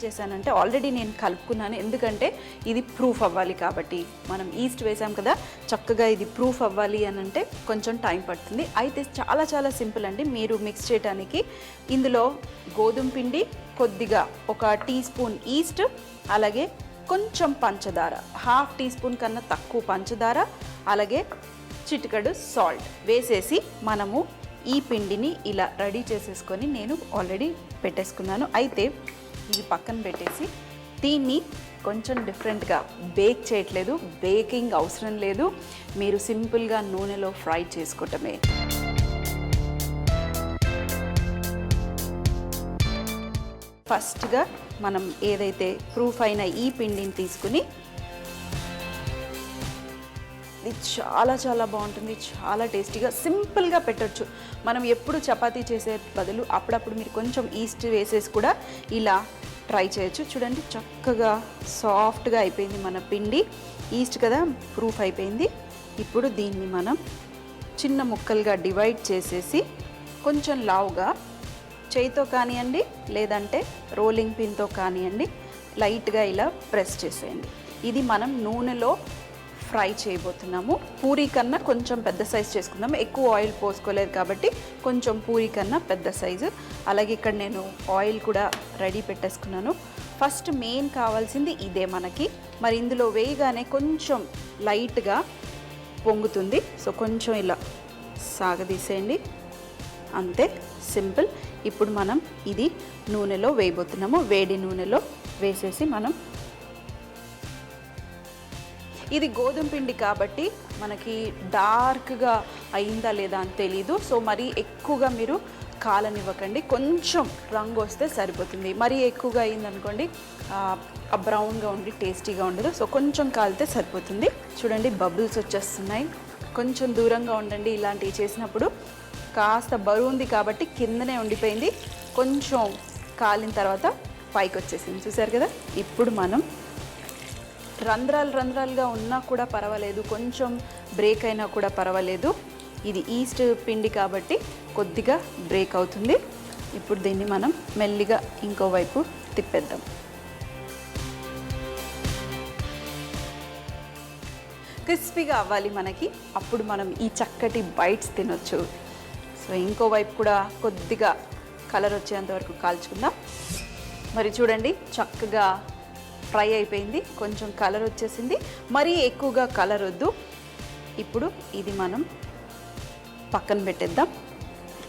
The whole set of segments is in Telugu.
చేశానంటే ఆల్రెడీ నేను కలుపుకున్నాను, ఎందుకంటే ఇది ప్రూఫ్ అవ్వాలి కాబట్టి. మనం ఈస్ట్ వేసాం కదా, చక్కగా ఇది ప్రూఫ్ అవ్వాలి అని అంటే కొంచెం టైం పడుతుంది. అయితే చాలా చాలా సింపుల్ అండి మీరు మిక్స్ చేయడానికి. ఇందులో గోధుమ పిండి, కొద్దిగా 1 టీ స్పూన్ ఈస్ట్, అలాగే కొంచెం పంచదార, 1/2 టీ స్పూన్ కన్నా తక్కువ పంచదార, అలాగే చిటికెడు సాల్ట్ వేసేసి మనము ఈ పిండిని ఇలా రెడీ చేసేసుకొని నేను ఆల్రెడీ పెట్టేసుకున్నాను. అయితే ఇది పక్కన పెట్టేసి దీన్ని కొంచెం డిఫరెంట్గా బేక్ చేయట్లేదు, బేకింగ్ అవసరం లేదు, మీరు సింపుల్గా నూనెలో ఫ్రై చేసుకోవటమే. ఫస్ట్గా మనం ఏదైతే ప్రూఫ్ అయిన ఈ పిండిని తీసుకుని, ఇది చాలా చాలా బాగుంటుంది, చాలా టేస్టీగా సింపుల్గా పెట్టచ్చు. మనం ఎప్పుడు చపాతీ చేసే బదులు అప్పుడప్పుడు మీరు కొంచెం ఈస్ట్ వేసేసి కూడా ఇలా ట్రై చేయొచ్చు. చూడండి చక్కగా సాఫ్ట్గా అయిపోయింది మన పిండి, ఈస్ట్ కదా ప్రూఫ్ అయిపోయింది. ఇప్పుడు దీన్ని మనం చిన్న ముక్కలుగా డివైడ్ చేసేసి కొంచెం లావుగా చేయితో కానివ్వండి, లేదంటే రోలింగ్ పిన్తో కానివ్వండి, లైట్గా ఇలా ప్రెస్ చేసేయండి. ఇది మనం నూనెలో ఫ్రై చేయబోతున్నాము. పూరీ కన్నా కొంచెం పెద్ద సైజు చేసుకుందాము, ఎక్కువ ఆయిల్ పోసుకోలేదు కాబట్టి కొంచెం పూరీ కన్నా పెద్ద సైజు. అలాగే ఇక్కడ నేను ఆయిల్ కూడా రెడీ పెట్టేసుకున్నాను. ఫస్ట్ మెయిన్ కావాల్సింది ఇదే మనకి. మరి ఇందులో వేయగానే కొంచెం లైట్గా పొంగుతుంది, సో కొంచెం ఇలా సాగదీసేయండి, అంతే, సింపుల్. ఇప్పుడు మనం ఇది నూనెలో వేయబోతున్నాము. వేడి నూనెలో వేసేసి మనం, ఇది గోధుమ పిండి కాబట్టి మనకి డార్క్గా అయిందా లేదా అని తెలీదు, సో మరీ ఎక్కువగా మీరు కాలనివ్వకండి, కొంచెం రంగు వస్తే సరిపోతుంది. మరీ ఎక్కువగా అయిందనుకోండి బ్రౌన్గా ఉండి టేస్టీగా ఉండదు, సో కొంచెం కాలితే సరిపోతుంది. చూడండి బబుల్స్ వచ్చేస్తున్నాయి, కొంచెం దూరంగా ఉండండి ఇలాంటివి చేసినప్పుడు. కాస్త బరువు ఉంది కాబట్టి కిందనే ఉండిపోయింది, కొంచెం కాలిన తర్వాత పైకి వచ్చేసింది, చూసారు కదా. ఇప్పుడు మనం రంధ్రాలుగా ఉన్నా కూడా పర్వాలేదు, కొంచెం బ్రేక్ అయినా కూడా పర్వాలేదు, ఇది ఈస్ట్ పిండి కాబట్టి కొద్దిగా బ్రేక్ అవుతుంది. ఇప్పుడు దీన్ని మనం మెల్లిగా ఇంకోవైపు తిప్పేద్దాం. క్రిస్పీగా అవ్వాలి మనకి, అప్పుడు మనం ఈ చక్కటి బైట్స్ తినొచ్చు. సో ఇంకోవైపు కూడా కొద్దిగా కలర్ వచ్చేంత వరకు కాల్చుకుందాం. మరి చూడండి చక్కగా ఫ్రై అయిపోయింది, కొంచెం కలర్ వచ్చేసింది, మరీ ఎక్కువగా కలర్ వద్దు. ఇప్పుడు ఇది మనం పక్కన పెట్టేద్దాం,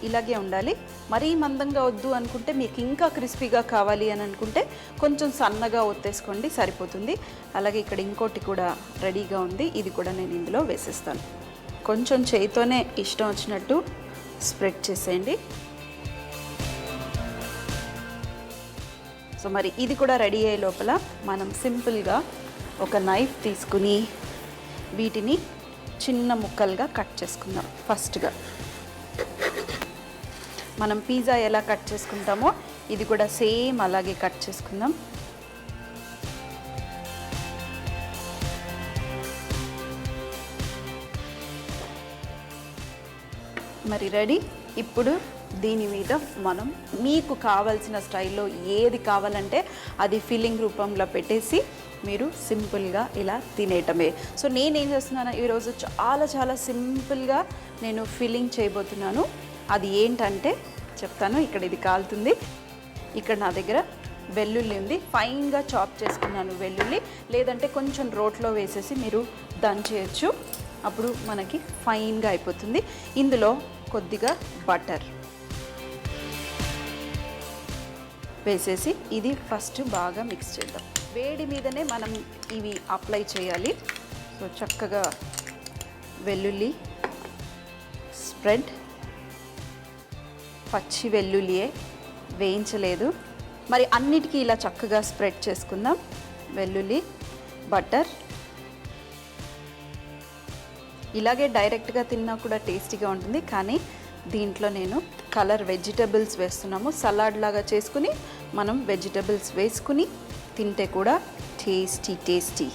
ఇలాగే ఉండాలి. మరీ మందంగా వద్దు అనుకుంటే, మీకు ఇంకా క్రిస్పీగా కావాలి అని అనుకుంటే కొంచెం సన్నగా ఒత్తేసుకోండి, సరిపోతుంది. అలాగే ఇక్కడ ఇంకోటి కూడా రెడీగా ఉంది, ఇది కూడా నేను ఇందులో వేసేస్తాను. కొంచెం చేయితోనే ఇష్టం వచ్చినట్టు స్ప్రెడ్ చేసేయండి. సో మరి ఇది కూడా రెడీ అయ్యే లోపల మనం సింపుల్గా ఒక నైఫ్ తీసుకుని వీటిని చిన్న ముక్కలుగా కట్ చేసుకుందాం. ఫస్ట్గా మనం పిజ్జా ఎలా కట్ చేసుకుంటామో ఇది కూడా సేమ్ అలాగే కట్ చేసుకుందాం. మరి రెడీ. ఇప్పుడు దీని మీద మనం మీకు కావాల్సిన స్టైల్లో ఏది కావాలంటే అది ఫిల్లింగ్ రూపంలో పెట్టేసి మీరు సింపుల్గా ఇలా తినేయటమే. సో నేనేం చేస్తున్నాను ఈరోజు, చాలా చాలా సింపుల్గా నేను ఫిల్లింగ్ చేయబోతున్నాను. అది ఏంటంటే చెప్తాను. ఇక్కడ ఇది కాలుతుంది, ఇక్కడ నా దగ్గర వెల్లుల్లి ఉంది, ఫైన్గా చాప్ చేసుకున్నాను వెల్లుల్లి, లేదంటే కొంచెం రోట్లో వేసేసి మీరు దంచేయచ్చు, అప్పుడు మనకి ఫైన్గా అయిపోతుంది. ఇందులో కొద్దిగా బటర్ వేసేసి ఇది ఫస్ట్ బాగా మిక్స్ చేద్దాం. వేడి మీదనే మనం ఇవి అప్లై చేయాలి. సో చక్కగా వెల్లుల్లి స్ప్రెడ్, పచ్చి వెల్లుల్లియే, వేయించలేదు. మరి అన్నిటికీ ఇలా చక్కగా స్ప్రెడ్ చేసుకుందాం. వెల్లుల్లి, బటర్, ఇలాగే డైరెక్ట్గా తిన్నా కూడా టేస్టీగా ఉంటుంది, కానీ దీంట్లో నేను కలర్ వెజిటబుల్స్ వేస్తున్నాము. సలాడ్ లాగా చేసుకుని మనం వెజిటబుల్స్ వేసుకుని తింటే కూడా టేస్టీ.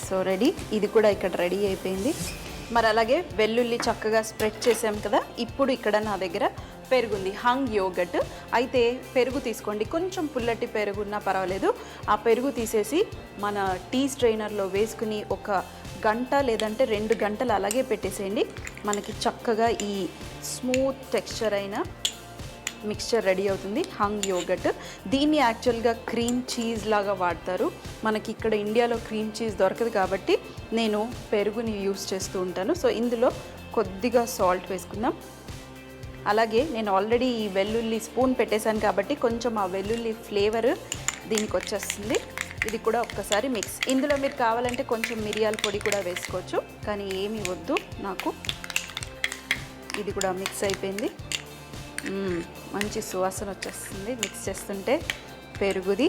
సో రెడీ, ఇది కూడా ఇక్కడ రెడీ అయిపోయింది. మరి అలాగే వెల్లుల్లి చక్కగా స్ప్రెడ్ చేసాం కదా. ఇప్పుడు ఇక్కడ నా దగ్గర పెరుగు ఉంది, హంగ్ యోగట్. అయితే పెరుగు తీసుకోండి, కొంచెం పుల్లటి పెరుగు ఉన్నా పర్వాలేదు. ఆ పెరుగు తీసేసి మన టీ స్ట్రైనర్లో వేసుకుని ఒక గంట లేదంటే 2 గంటలు అలాగే పెట్టేసేయండి. మనకి చక్కగా ఈ స్మూత్ టెక్స్చర్ అయిన మిక్స్చర్ రెడీ అవుతుంది, హంగ్ యోగట్. దీన్ని యాక్చువల్గా క్రీమ్ చీజ్ లాగా వాడతారు. మనకి ఇక్కడ ఇండియాలో క్రీమ్ చీజ్ దొరకదు కాబట్టి నేను పెరుగుని యూస్ చేస్తూ ఉంటాను. సో ఇందులో కొద్దిగా సాల్ట్ వేసుకుందాం. అలాగే నేను ఆల్రెడీ ఈ వెల్లుల్లి స్పూన్ పెట్టేశాను కాబట్టి కొంచెం ఆ వెల్లుల్లి ఫ్లేవర్ దీనికి వచ్చేస్తుంది. ఇది కూడా ఒక్కసారి మిక్స్. ఇందులో మీరు కావాలంటే కొంచెం మిరియాల పొడి కూడా వేసుకోవచ్చు, కానీ ఏమీ వద్దు నాకు. ఇది కూడా మిక్స్ అయిపోయింది. మంచి సువాసన వచ్చేస్తుంది మిక్స్ చేస్తుంటే పెరుగుది.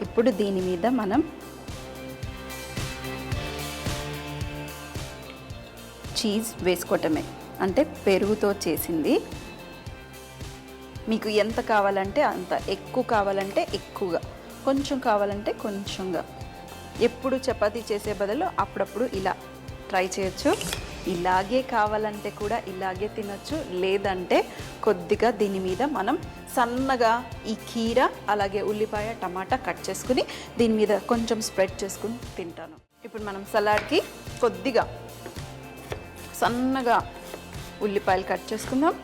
ఇప్పుడు దీని మీద మనం చీజ్ వేసుకోవటమే, అంటే పెరుగుతో చేసింది. మీకు ఎంత కావాలంటే అంత, ఎక్కువ కావాలంటే ఎక్కువగా, కొంచెం కావాలంటే కొంచెంగా. ఎప్పుడు చపాతీ చేసే బదులు అప్పుడప్పుడు ఇలా ట్రై చేయొచ్చు. ఇలాగే కావాలంటే కూడా ఇలాగే తినొచ్చు, లేదంటే కొద్దిగా దీని మీద మనం సన్నగా ఈ కీర అలాగే ఉల్లిపాయ టమాటా కట్ చేసుకుని దీని మీద కొంచెం స్ప్రెడ్ చేసుకుని తింటాను. ఇప్పుడు మనం సలాడ్కి కొద్దిగా సన్నగా ఉల్లిపాయలు కట్ చేసుకుందాం.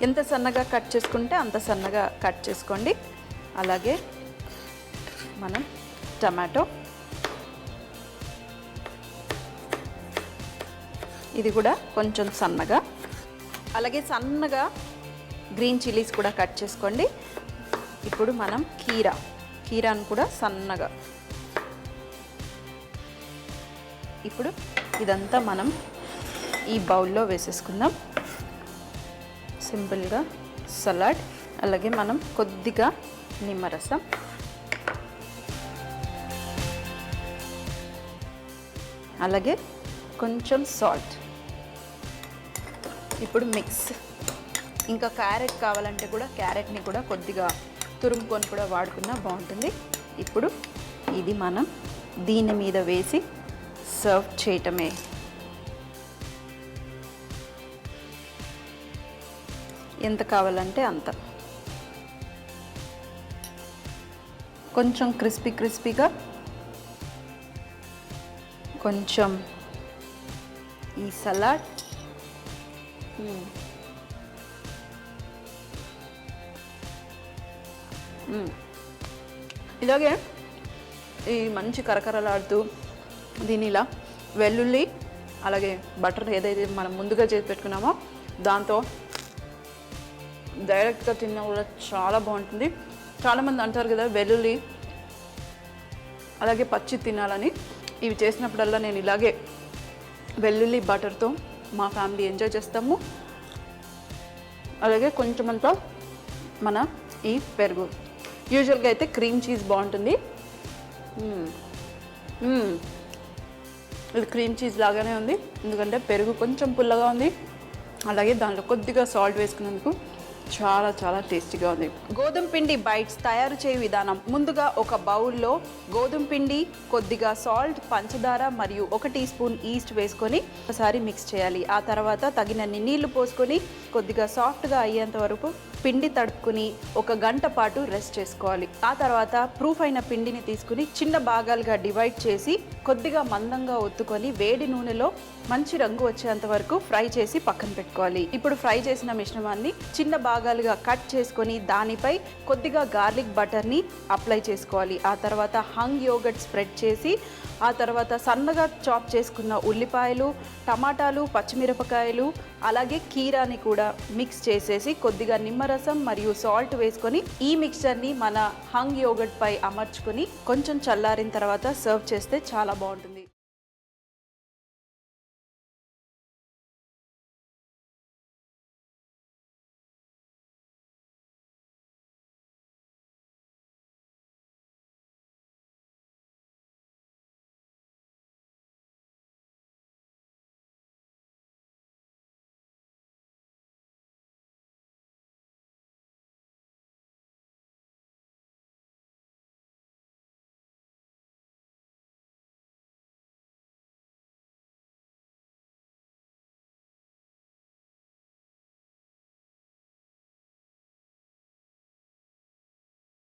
ఎంత సన్నగా కట్ చేసుకుంటే అంత సన్నగా కట్ చేసుకోండి. అలాగే మనం టమాటో, ఇది కూడా కొంచెం సన్నగా. అలాగే సన్నగా గ్రీన్ చిల్లీస్ కూడా కట్ చేసుకోండి. ఇప్పుడు మనం కీరాను కూడా సన్నగా. ఇప్పుడు ఇదంతా మనం ఈ బౌల్లో వేసేసుకుందాం. సింపుల్గా సలాడ్. అలాగే మనం కొద్దిగా నిమ్మరసం, అలాగే కొంచెం సాల్ట్. ఇప్పుడు మిక్స్. ఇంకా క్యారెట్ కావాలంటే కూడా క్యారెట్ని కూడా కొద్దిగా తురుముకొని కూడా వాడుకున్నా బాగుంటుంది. ఇప్పుడు ఇది మనం దీని మీద వేసి సర్వ్ చేయటమే. ఎంత కావాలంటే అంత. కొంచెం క్రిస్పీగా, కొంచెం ఈ సలాడ్. ఇలాగే ఈ మంచి కరకరలాడుతూ దీని ఇలా వెల్లుల్లి అలాగే బటర్ ఏదైతే మనం ముందుగా చేసి పెట్టుకున్నామో దాంతో డైరెక్ట్గా తిన్నా కూడా చాలా బాగుంటుంది. చాలామంది అంటారు కదా వెల్లుల్లి అలాగే పచ్చి తినాలని. ఇవి చేసినప్పుడల్లా నేను ఇలాగే వెల్లుల్లి బటర్తో మా ఫ్యామిలీ ఎంజాయ్ చేస్తాము. అలాగే కొంచెమంతా మన ఈ పెరుగు. యూజువల్గా అయితే క్రీమ్ చీజ్ బాగుంటుంది. ఇది క్రీమ్ చీజ్ లాగానే ఉంది, ఎందుకంటే పెరుగు కొంచెం పుల్లగా ఉంది. అలాగే దాంట్లో కొద్దిగా సాల్ట్ వేసుకున్నందుకు చాలా చాలా టేస్టీగా ఉంది. గోధుమ పిండి బైట్స్ తయారు చేయు విధానం. ముందుగా ఒక బౌల్లో గోధుమ పిండి, కొద్దిగా సాల్ట్, పంచదార మరియు 1 టీ స్పూన్ ఈస్ట్ వేసుకొని ఒకసారి మిక్స్ చేయాలి. ఆ తర్వాత తగినన్ని నీళ్లు పోసుకొని కొద్దిగా సాఫ్ట్గా అయ్యేంత వరకు పిండి తడుపుకుని 1 గంట పాటు రెస్ట్ చేసుకోవాలి. ఆ తర్వాత ప్రూఫ్ అయిన పిండిని తీసుకుని చిన్న భాగాలుగా డివైడ్ చేసి కొద్దిగా మందంగా ఒత్తుకొని వేడి నూనెలో మంచి రంగు వచ్చేంత వరకు ఫ్రై చేసి పక్కన పెట్టుకోవాలి. ఇప్పుడు ఫ్రై చేసిన మిశ్రమాన్ని చిన్న భాగాలుగా కట్ చేసుకొని దానిపై కొద్దిగా గార్లిక్ బటర్ని అప్లై చేసుకోవాలి. ఆ తర్వాత హంగ్ యోగర్ట్ స్ప్రెడ్ చేసి ఆ తర్వాత సన్నగా చాప్ చేసుకున్న ఉల్లిపాయలు, టమాటాలు, పచ్చిమిరపకాయలు అలాగే కీరాని కూడా మిక్స్ చేసేసి కొద్దిగా నిమ్మరసం మరియు సాల్ట్ వేసుకొని ఈ మిక్స్చర్ని మన హంగ్ యోగర్ట్ పై అమర్చుకొని కొంచెం చల్లారిన తర్వాత సర్వ్ చేస్తే చాలా బాగుంటుంది.